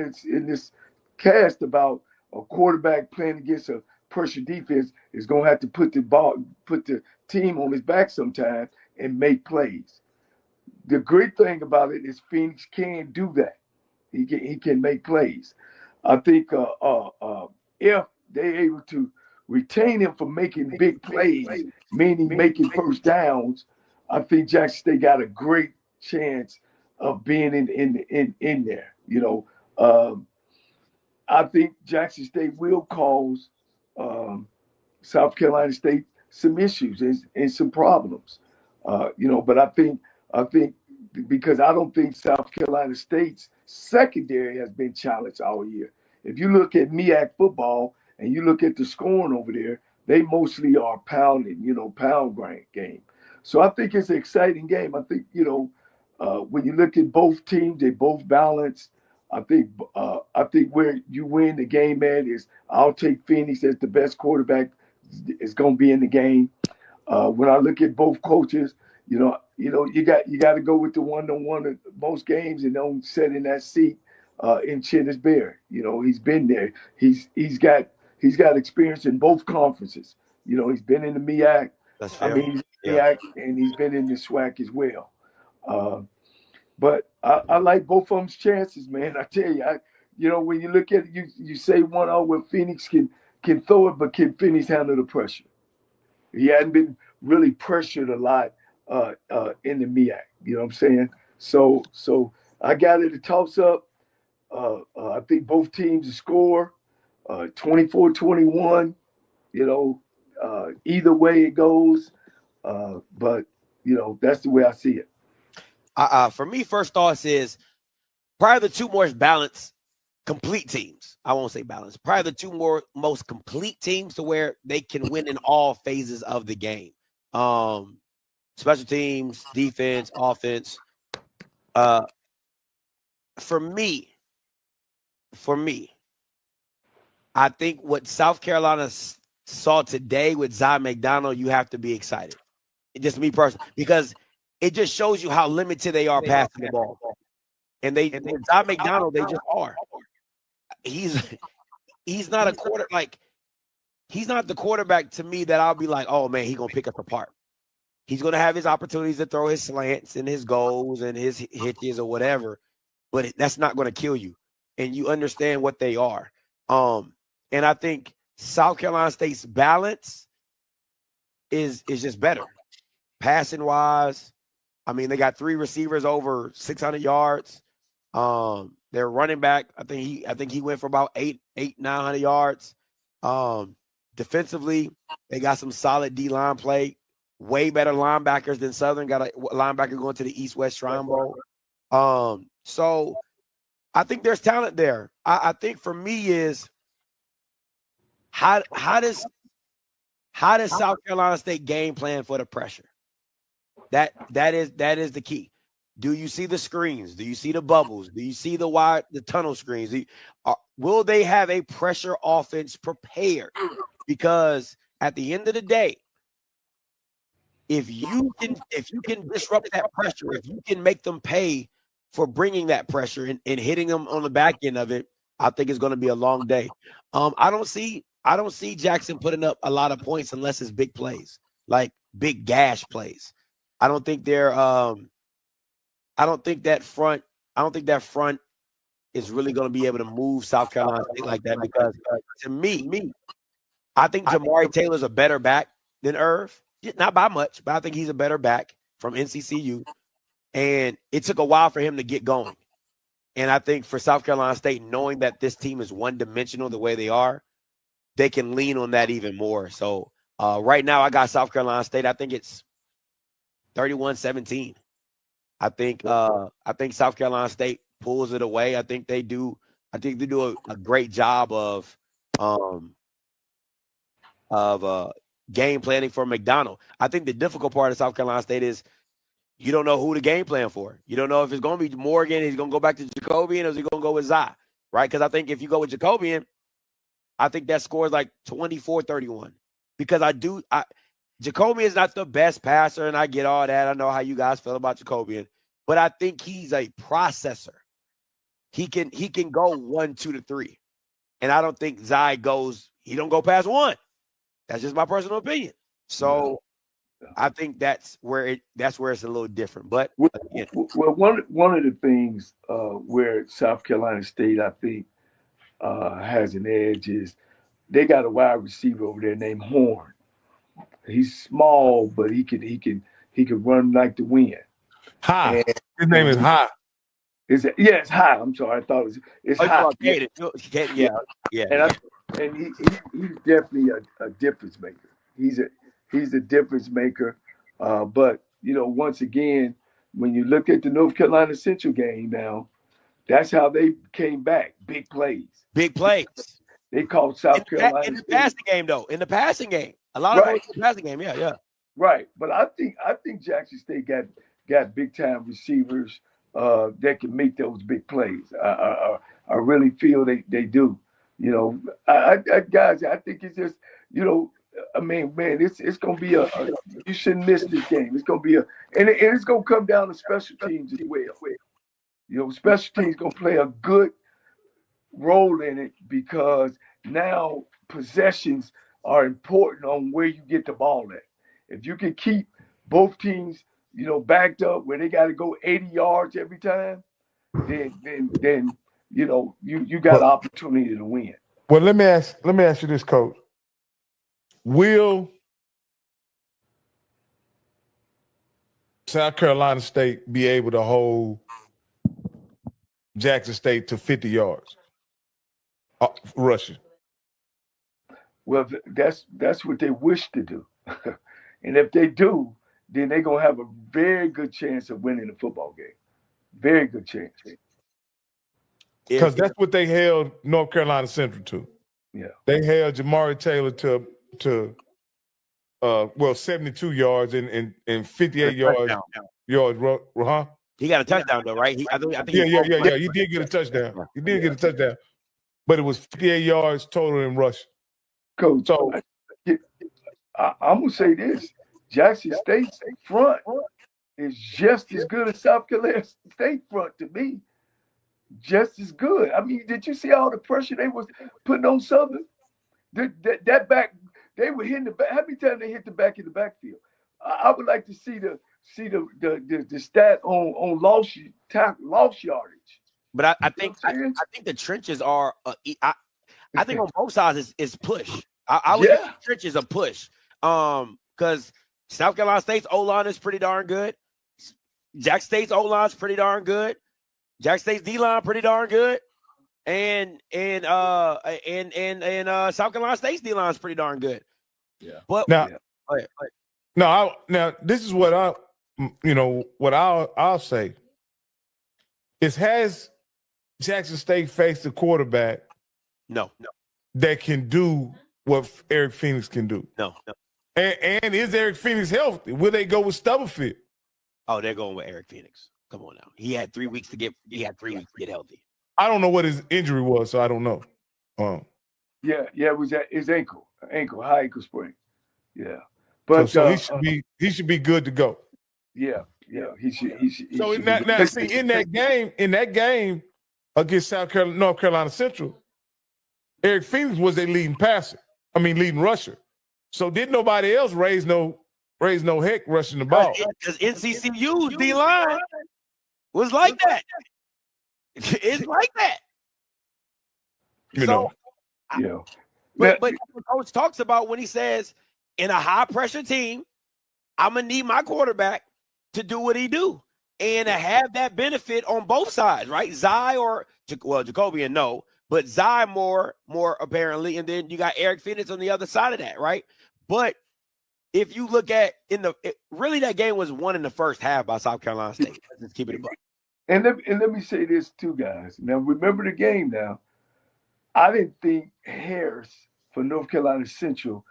this cast about a quarterback playing against a pressure defense is going to have to put the team on his back sometime and make plays. The great thing about it is Phoenix can do that. He can make plays. I think if they're able to retain him for making big plays, meaning making first downs, I think Jackson State got a great chance of being in there. You know, I think Jackson State will cause South Carolina State some issues and some problems. You know, but I think because I don't think South Carolina State's secondary has been challenged all year. If you look at MEAC football and you look at the scoring over there, they mostly are pound game. So I think it's an exciting game. I think, you know, when you look at both teams, they both balanced. I think where you win the game at is I'll take Phoenix as the best quarterback is going to be in the game. When I look at both coaches, you got to go with the one-on-one at most games and don't sit in that seat in Chennis Bear. You know, he's been there. He's got experience in both conferences. You know, he's been in the MEAC. That's fair. MEAC, and he's been in the SWAC as well. But I like both of them's chances, man. I tell you, when you look at it, you say where Phoenix can throw it, but can Phoenix handle the pressure? He hadn't been really pressured a lot in the MEAC. You know what I'm saying? So I got it a toss up. I think both teams will score 24-21. You know, either way it goes. But You know, that's the way I see it. For me, first thoughts is probably the two most balanced, complete teams. I won't say balanced. Probably the two most complete teams to where they can win in all phases of the game. Special teams, defense, offense. For me, I think what South Carolina saw today with Zy McDonald, you have to be excited. Just me personally, because it just shows you how limited they are passing the ball. And with Zy McDonald, they just are. He's not a he's not the quarterback to me that I'll be like, oh man, he's gonna pick us apart. He's gonna have his opportunities to throw his slants and his goals and his hitches or whatever, but that's not gonna kill you. And you understand what they are. And I think South Carolina State's balance is just better. Passing wise, I mean, they got 3 receivers over 600 yards. Their running back, I think he went for about 900 yards. Defensively, they got some solid D-line play. Way better linebackers than Southern. Got a linebacker going to the East-West Shrine Bowl. So I think there's talent there. I think for me is how does South Carolina State game plan for the pressure? That is the key. Do you see the screens? Do you see the bubbles? Do you see the tunnel screens? Will they have a pressure offense prepared? Because at the end of the day, if you can disrupt that pressure, if you can make them pay for bringing that pressure and hitting them on the back end of it, I think it's going to be a long day. I don't see Jackson putting up a lot of points unless it's big plays, like big gash plays. I don't think that front is really going to be able to move South Carolina State like that, because to me, I think Jamari Taylor's a better back than Irv. Not by much, but I think he's a better back from NCCU. And it took a while for him to get going. And I think for South Carolina State, knowing that this team is one-dimensional the way they are, they can lean on that even more. So right now I got South Carolina State. I think it's 31-17. I think South Carolina State pulls it away. I think they do a great job of game planning for McDonald. I think the difficult part of South Carolina State is you don't know who to game plan for. You don't know if it's going to be Morgan, he's going to go back to Jacobian, or is he going to go with Zy, right? Because I think if you go with Jacobian, I think that scores like 24-31. Because Jacobian is not the best passer, and I get all that. I know how you guys feel about Jacobian, but I think he's a processor. He can go 1, 2 to 3, and I don't think Zy he don't go past 1. That's just my personal opinion. So I think that's where it's a little different. But again, well, one of the things where South Carolina State, I think, has an edge is they got a wide receiver over there named Horn. He's small, but he can run like the wind. High. His name is High. It's High. I'm sorry, I thought it's High. Yeah. And he's definitely a difference maker. He's a difference maker. But once again, when you look at the North Carolina Central game now, that's how they came back. Big plays. Big plays. They called South Carolina in the passing game, though. In the passing game, a lot of those in the passing game. Yeah. Right, but I think Jackson State got big time receivers that can make those big plays. I really feel they do. Guys, I think it's just I mean, man, it's gonna be you shouldn't miss this game. It's gonna be and it's gonna come down to special teams as well. Special teams gonna play a good role in it, because now possessions are important on where you get the ball at. If you can keep both teams, backed up where they got to go 80 yards every time, then you got an opportunity to win. Well, let me ask you this, Coach. Will South Carolina State be able to hold Jackson State to 50 yards rushing? Well, that's what they wish to do. And if they do, then they're gonna have a very good chance of winning the football game. Very good chance. Because that's what they held North Carolina Central to. Yeah. They held Jamari Taylor to 72 yards and 58 yards. Huh? He got a touchdown though, right? I think Yeah. He did get a touchdown. He did get a touchdown, but it was 58 yards total in rush. Coach, so I'm gonna say this: Jackson State front is just as good as South Carolina State front to me. Just as good. I mean, did you see all the pressure they was putting on Southern? That back, they were hitting the back. How many times they hit the back in the backfield? I would like to see the stat on lost yardage. But I think the trenches are. I think on both sides is push. I would give the trenches a push. Because South Carolina State's O-line is pretty darn good. Jack State's O-line is pretty darn good. Jack State's D-line pretty darn good. And South Carolina State's D-line is pretty darn good. Yeah. But now this is what I'll say is, has Jackson State faced a quarterback no that can do what Eric Phoenix can do? No. And is Eric Phoenix healthy? Will they go with Stubblefield? Oh, they're going with Eric Phoenix. Come on now. He had 3 weeks to get healthy. I don't know what his injury was, so I don't know. It was his ankle, high ankle sprain. Yeah. But so he should be good to go. Yeah, he should. So in that game against North Carolina Central, Eric Phoenix was their leading rusher. So did nobody else raise no heck rushing the ball? Because NCCU's D-line was like that. It's like that. But the coach talks about when he says, in a high pressure team, I'm gonna need my quarterback to do what he do and to have that benefit on both sides, right? Jacobian, no, but Zai more apparently, and then you got Eric Phoenix on the other side of that, right? But if you look at really that game was won in the first half by South Carolina State. Let's keep it a buck. And let me say this too, guys. Now remember the game. Now, I didn't think Harris for North Carolina Central.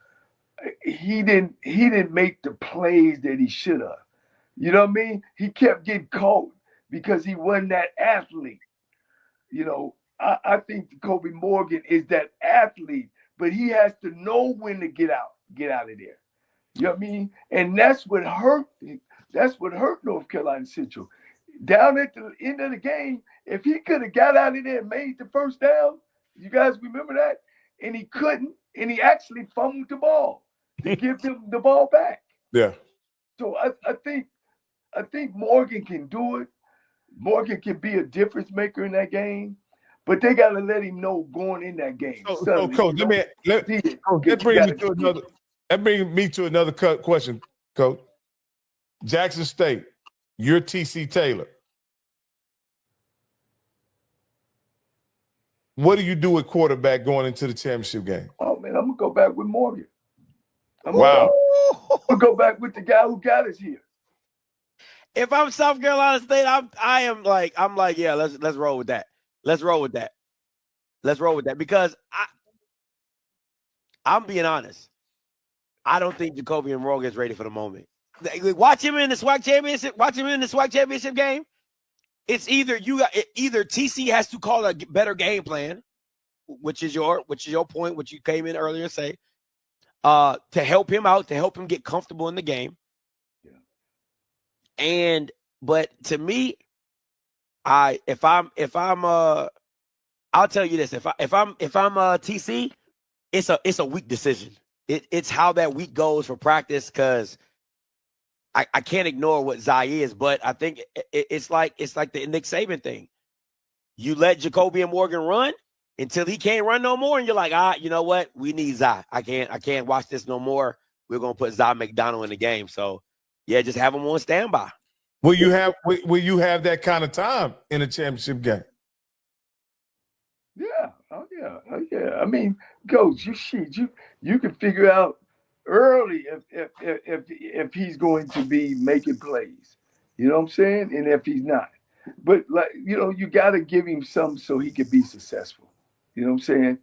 He didn't make the plays that he should have. You know what I mean? He kept getting caught because he wasn't that athlete. I think Kobe Morgan is that athlete, but he has to know when to get out of there. You know what I mean? And that's what hurt. That's what hurt North Carolina Central. Down at the end of the game, if he could have got out of there and made the first down, you guys remember that? And he couldn't, and he actually fumbled the ball to give them the ball back. Yeah. So I think Morgan can do it. Morgan can be a difference maker in that game, but they got to let him know going in that game. So Coach, that brings me to another question, Coach. Jackson State, you're TC Taylor. What do you do at quarterback going into the championship game? Oh man, I'm gonna go back with Morgan. I'm gonna go back with the guy who got us here. If I'm South Carolina State, I'm like, yeah, let's roll with that. Let's roll with that because I'm being honest. I don't think Jacobian Morgan is ready for the moment. Watch him in the SWAC championship. Watch him in the SWAC championship game. It's either TC has to call a better game plan, which is your point, which you came in earlier to say, to help him out, to help him get comfortable in the game. Yeah. But to me, I'll tell you this: if I'm TC, it's a weak decision. It's how that week goes for practice because I can't ignore what Zai is, but I think it's like the Nick Saban thing. You let Jacobian Morgan run until he can't run no more, and you're like, you know what? We need Zai. I can't watch this no more. We're gonna put Zai McDonald in the game. So yeah, just have him on standby. Will you have that kind of time in a championship game? Yeah. Oh yeah. I mean, Coach, you can figure out early if he's going to be making plays. You know what I'm saying? And if he's not. But like, you gotta give him some so he can be successful. You know what I'm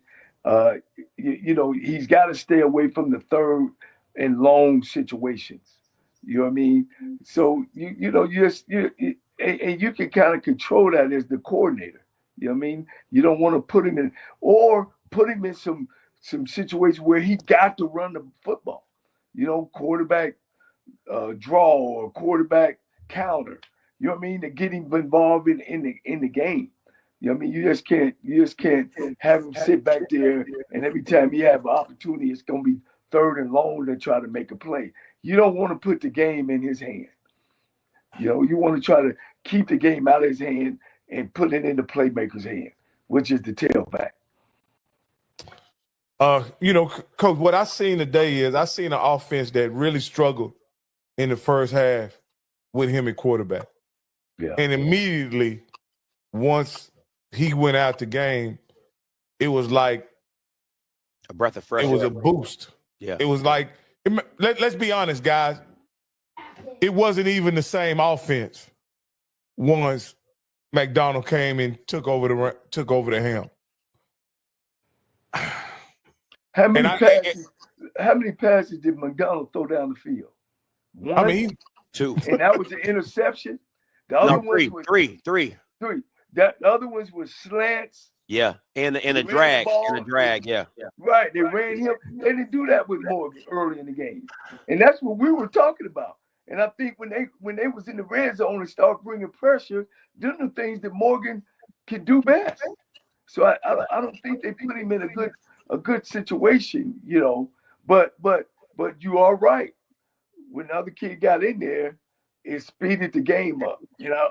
saying? He's gotta stay away from the third and long situations. You know what I mean? So and you can kind of control that as the coordinator. You know what I mean? You don't want to put him in some situations where he got to run the football. Quarterback draw or quarterback counter. You know what I mean? To get him involved in the game. You know what I mean? You just can't have him sit back there and every time he have an opportunity, it's gonna be third and long to try to make a play. You don't want to put the game in his hand. You want to try to keep the game out of his hand and put it in the playmaker's hand, which is the tailback. Coach, what I seen today is I seen an offense that really struggled in the first half with him at quarterback. Yeah. And immediately, once he went out the game, it was like a breath of fresh air. It was a boost. Yeah. It was like, let's be honest, guys. It wasn't even the same offense once McDonald came and took over the helm. How many passes did McDonald throw down the field? One? I mean, two. And that was an interception? The other ones was three. The other ones was slants. Yeah, and a drag. Yeah. Right, they ran him. They didn't do that with Morgan early in the game. And that's what we were talking about. And I think when they was in the red zone and start bringing pressure, those are the things that Morgan can do best. So I don't think they put him in a good situation, But you are right. When the other kid got in there, it speeded the game up.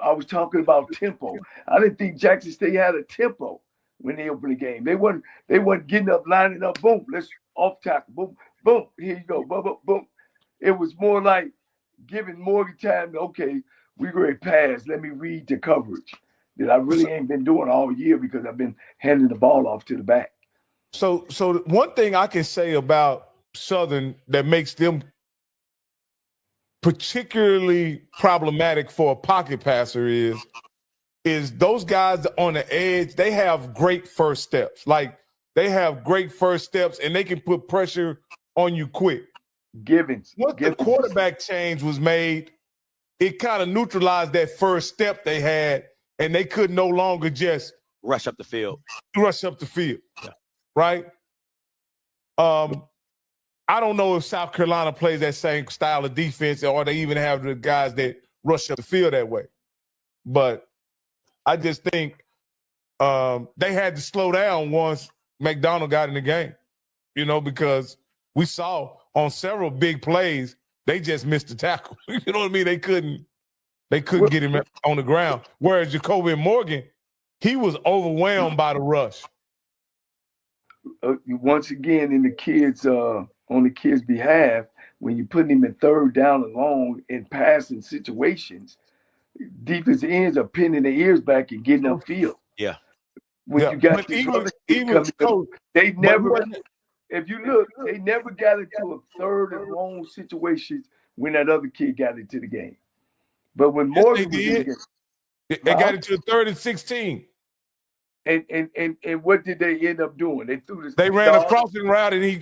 I was talking about tempo. I didn't think Jackson State had a tempo when they opened the game. They weren't getting up, lining up, boom, let's off tackle, boom, boom, here you go, boom, boom, boom. It was more like giving Morgan time, okay, we ready to pass, let me read the coverage that I really ain't been doing all year because I've been handing the ball off to the back. So one thing I can say about Southern that makes them particularly problematic for a pocket passer is those guys on the edge, they have great first steps. Like, they have great first steps, and they can put pressure on you quick. Givens. Once the quarterback change was made, it kind of neutralized that first step they had, and they could no longer just rush up the field. Yeah. Right? I don't know if South Carolina plays that same style of defense or they even have the guys that rush up the field that way. But I just think they had to slow down once McDonald got in the game, because we saw on several big plays, they just missed the tackle. You know what I mean? They couldn't get him on the ground. Whereas Jacoby Morgan, he was overwhelmed by the rush. Once again, in the kids' on the kids' behalf, when you're putting him in third down and long in passing situations, defensive ends are pinning their ears back and getting upfield. Yeah. When you got these other kids coming up, they never, if you look, they never got into a third and long situations when that other kid got into the game. But when Morgan was in the game, they got into a 3rd and 16. And what did they end up doing? They threw this. They ran a crossing route and he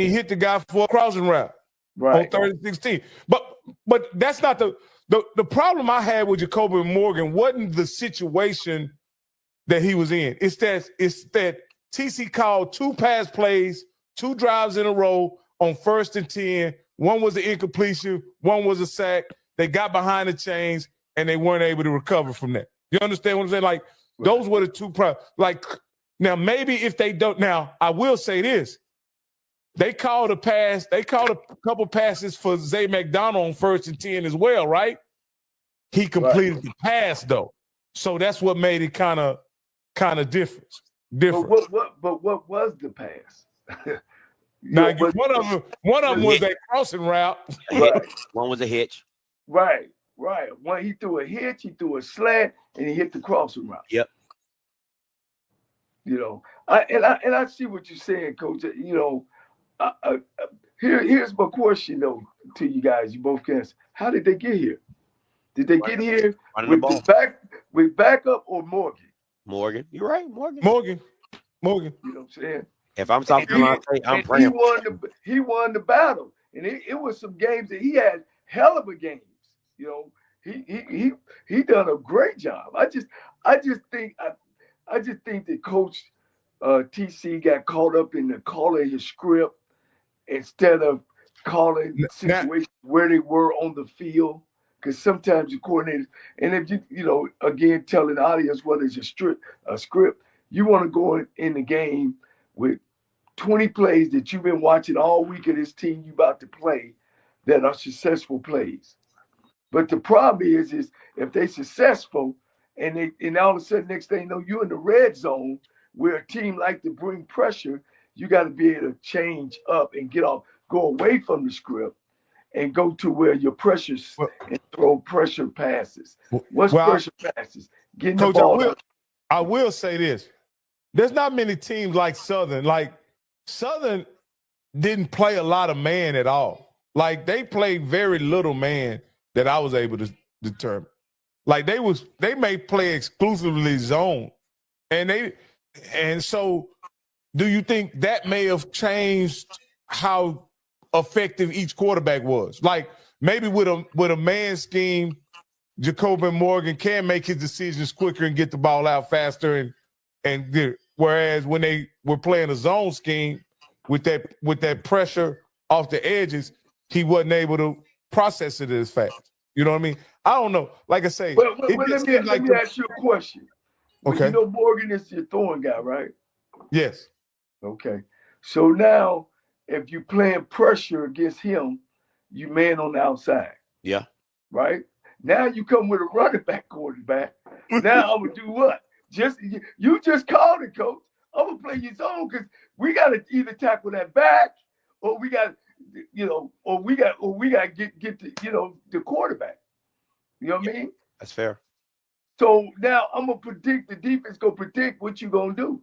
hit the guy for a crossing route on 3rd and 16. But that's not the problem I had with Jacoby Morgan wasn't the situation that he was in. It's that TC called 2 pass plays, 2 drives in a row on 1st and 10. One was an incompletion, one was a sack. They got behind the chains and they weren't able to recover from that. You understand what I'm saying? Like, those were the 2 problems. Like, now maybe if they don't, now I will say this. They called a couple passes for Zay McDonald on 1st and 10 as well, right? He completed the pass though. So that's what made it kind of different. But what was the pass? Now, one of them was that crossing route. Right. One was a hitch. Right. One, he threw a hitch, he threw a slant, and he hit the crossing route. Yep. I see what you're saying, Coach. Here's my question though to you guys. You both can answer. How did they get here? Did they get here with backup or Morgan? Morgan, you're right, Morgan. Morgan. You know what I'm saying? If I'm South Carolina, I'm praying. He won the battle, and it was some games that he had hell of a games. You know, he done a great job. I just think that Coach TC got caught up in the calling his script instead of calling situations where they were on the field. Because sometimes the coordinators, and if you know, again, telling the audience what is a script, you want to go in the game with 20 plays that you've been watching all week of this team you about to play that are successful plays. But the problem is if they're successful and all of a sudden next thing you know, you're in the red zone where a team like to bring pressure, you got to be able to change up and go away from the script and go to where your pressures and throw pressure passes. What's pressure passes? Getting Coach, the ball. I will say this. There's not many teams like Southern. Like, Southern didn't play a lot of man at all. Like, they played very little man that I was able to determine. Like, they may play exclusively zone. And so do you think that may have changed how effective each quarterback was? Like, maybe with a man scheme, Jacoby Morgan can make his decisions quicker and get the ball out faster, and whereas when they were playing a zone scheme with that pressure off the edges, he wasn't able to process it as fast. You know what I mean? I don't know. Like I say, let me ask you a question. Okay. You know Morgan is your throwing guy, right? Yes. Okay. So now, if you're playing pressure against him, you man on the outside. Yeah. Right? Now you come with a running back quarterback. Now I'm gonna do what? You just called it, coach. I'm gonna play your zone because we gotta either tackle that back or we got get the quarterback. You know what I mean? That's fair. So now I'm gonna predict the defense gonna predict what you gonna do.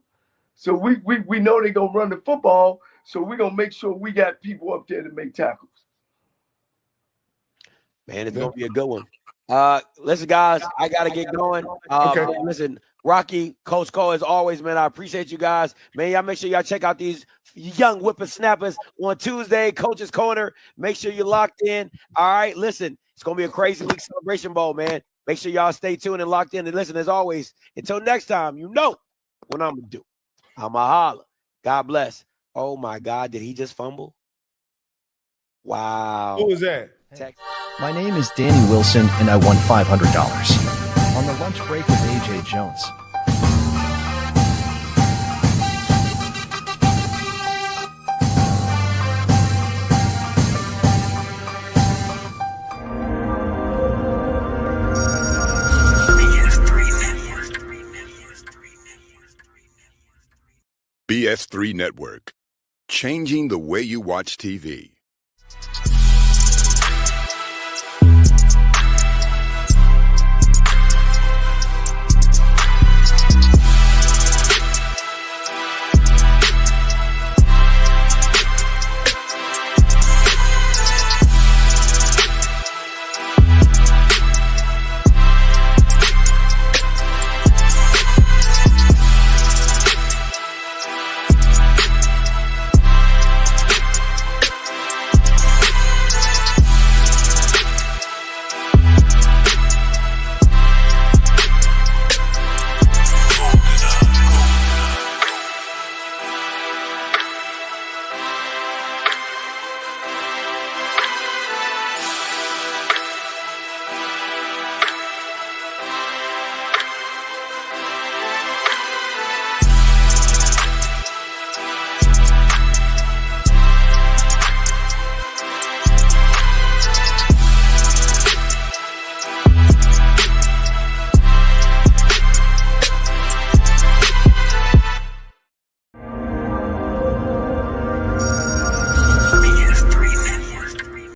So we know they're gonna run the football, so we're gonna make sure we got people up there to make tackles. Man, it's gonna be a good one. Listen, guys, I gotta get going. Okay. Man, listen, Rocky, Coach Cole, as always, man, I appreciate you guys. Man, y'all make sure y'all check out these young whippersnappers on Tuesday, Coach's Corner. Make sure you're locked in. All right, listen, it's gonna be a crazy week celebration bowl, man. Make sure y'all stay tuned and locked in. And listen, as always, until next time, you know what I'm gonna do. I'ma holler. God bless. Oh my God, did he just fumble? Wow. Who was that? My name is Danny Wilson, and I won $500 on the lunch break with AJ Jones. BS3 Network, changing the way you watch TV.